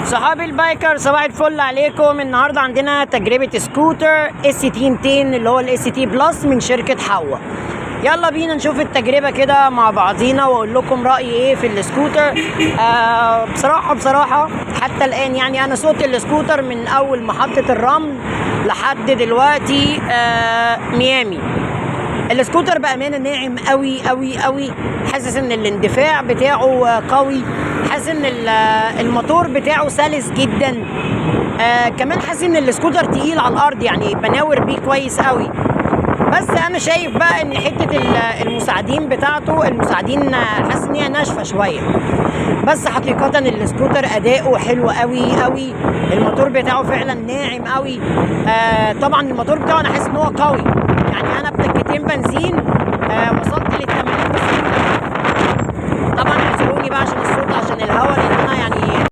صحابي البايكر صباح الفل عليكم. النهارده عندنا تجربه سكوتر اس تي 200 اللي هو الاس تي بلس من شركه حوا. يلا بينا نشوف التجربه كده مع بعضينا واقول لكم رايي ايه في السكوتر. بصراحه حتى الان يعني انا سوقت السكوتر من اول محطه الرمل لحد دلوقتي ميامي. السكوتر بامانه ناعم قوي قوي قوي، حاسس ان الاندفاع بتاعه قوي، حاسس ان الموتور بتاعه سلس جدا. كمان حاسس ان السكوتر تقيل على الارض، يعني بناور بيه كويس قوي. بس انا شايف بقى ان حته المساعدين بتاعته، المساعدين حاسس ان هي ناشفه شويه. بس حقيقه السكوتر اداؤه حلو قوي قوي، الموتور بتاعه فعلا ناعم قوي. طبعا الموتور بتاعه انا حاسس ان هو قوي، يعني انا بتكتين بنزين وصلت لل 80. طبعا اعذروني بقى عشان الصوت عشان الهواء، لان انا يعني